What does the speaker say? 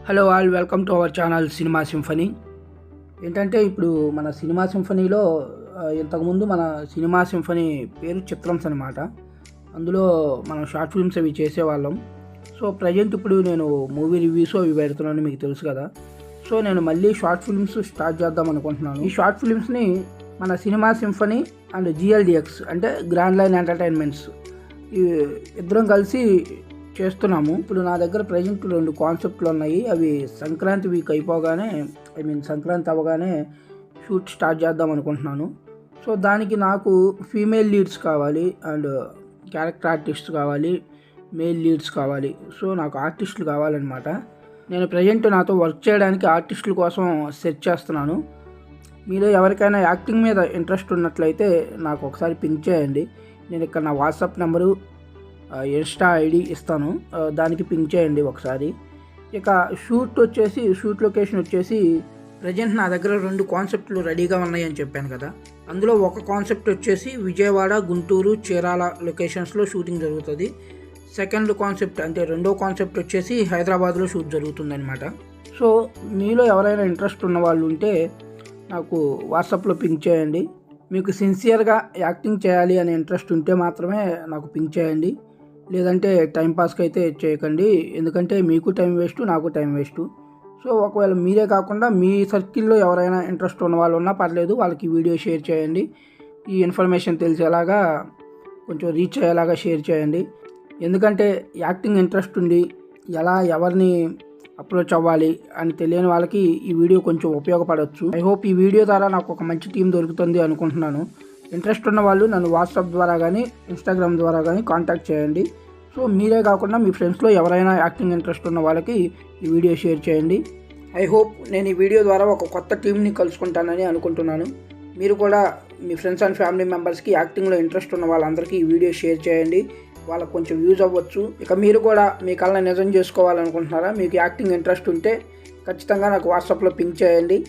Hello all, welcome to our channel cinema symphony. ఏంటంటే ఇప్పుడు మన సినిమా సింఫనీలో ఇంతకుముందు మన సినిమా సింఫనీ పేరు చిత్రమ్స్ అనమాట. అందులో మనం షార్ట్ ఫిల్మ్స్ అవి చేసేవాళ్ళం. సో ప్రజెంట్ ఇప్పుడు నేను మూవీ రివ్యూస్ అవి పెడుతున్నాను, మీకు తెలుసు కదా. సో నేను మళ్ళీ షార్ట్ ఫిల్మ్స్ స్టార్ట్ చేద్దాం అనుకుంటున్నాను. ఈ షార్ట్ ఫిల్మ్స్ని మన సినిమా సింఫనీ అండ్ జిఎల్డిఎక్స్ అంటే గ్రాండ్ లైన్ ఎంటర్టైన్మెంట్స్ ఈ ఇద్దరం కలిసి చేస్తున్నాము. ఇప్పుడు నా దగ్గర ప్రజెంట్ 2 కాన్సెప్ట్లు ఉన్నాయి. అవి సంక్రాంతి వీక్ అయిపోగానే సంక్రాంతి అవ్వగానే షూట్ స్టార్ట్ చేద్దాం అనుకుంటున్నాను. సో దానికి నాకు ఫీమేల్ లీడ్స్ కావాలి అండ్ క్యారెక్టర్ ఆర్టిస్ట్ కావాలి, మేల్ లీడ్స్ కావాలి. సో నాకు ఆర్టిస్టులు కావాలన్నమాట. నేను ప్రజెంట్ నాతో వర్క్ చేయడానికి ఆర్టిస్టుల కోసం సెర్చ్ చేస్తున్నాను. మీలో ఎవరికైనా యాక్టింగ్ మీద ఇంట్రెస్ట్ ఉన్నట్లయితే నాకు ఒకసారి పింక్ చేయండి. నేను ఇక్కడ నా వాట్సాప్ నెంబరు, ఇన్స్టా ఐడి ఇస్తాను, దానికి పింక్ చేయండి ఒకసారి. ఇక షూట్ లొకేషన్ వచ్చేసి ప్రజెంట్ నా దగ్గర 2 కాన్సెప్ట్లు రెడీగా ఉన్నాయని చెప్పాను కదా. అందులో ఒక కాన్సెప్ట్ వచ్చేసి విజయవాడ, గుంటూరు, చీరాల లొకేషన్స్లో షూటింగ్ జరుగుతుంది. సెకండ్ కాన్సెప్ట్ అంటే రెండో కాన్సెప్ట్ వచ్చేసి హైదరాబాద్లో షూట్ జరుగుతుందన్నమాట. సో మీలో ఎవరైనా ఇంట్రెస్ట్ ఉన్న వాళ్ళు ఉంటే నాకు వాట్సాప్లో పింక్ చేయండి. మీకు సిన్సియర్గా యాక్టింగ్ చేయాలి అనే ఇంట్రెస్ట్ ఉంటే మాత్రమే నాకు పింక్ చేయండి. లేదంటే టైంపాస్కి అయితే చేయకండి, ఎందుకంటే మీకు టైం వేస్ట్, నాకు టైం వేస్ట్. సో ఒకవేళ మీరే కాకుండా మీ సర్కిల్లో ఎవరైనా ఇంట్రెస్ట్ ఉన్న వాళ్ళు ఉన్నా పర్లేదు, వాళ్ళకి వీడియో షేర్ చేయండి. ఈ ఇన్ఫర్మేషన్ తెలిసేలాగా కొంచెం రీచ్ అయ్యేలాగా షేర్ చేయండి. ఎందుకంటే యాక్టింగ్ ఇంట్రెస్ట్ ఉండి ఎవరిని అప్రోచ్ అవ్వాలి అని తెలియని వాళ్ళకి ఈ వీడియో కొంచెం ఉపయోగపడవచ్చు. ఐ హోప్ ఈ వీడియో ద్వారా నాకు ఒక మంచి టీం దొరుకుతుంది అనుకుంటున్నాను. ఇంట్రెస్ట్ ఉన్న వాళ్ళు నన్ను వాట్సాప్ ద్వారా కానీ ఇన్స్టాగ్రామ్ ద్వారా కానీ కాంటాక్ట్ చేయండి. సో మీరే కాకుండా మీ ఫ్రెండ్స్లో ఎవరైనా యాక్టింగ్ ఇంట్రెస్ట్ ఉన్న వాళ్ళకి ఈ వీడియో షేర్ చేయండి. ఐ హోప్ నేను ఈ వీడియో ద్వారా ఒక కొత్త టీంని కలుసుకుంటానని అనుకుంటున్నాను. మీరు కూడా మీ ఫ్రెండ్స్ అండ్ ఫ్యామిలీ మెంబర్స్కి యాక్టింగ్లో ఇంట్రెస్ట్ ఉన్న వాళ్ళందరికీ ఈ వీడియో షేర్ చేయండి, వాళ్ళకు కొంచెం యూజ్ అవ్వచ్చు. ఇక మీరు కూడా మీ కళ్ళని నిజం చేసుకోవాలనుకుంటున్నారా? మీకు యాక్టింగ్ ఇంట్రెస్ట్ ఉంటే ఖచ్చితంగా నాకు వాట్సాప్లో పింక్ చేయండి.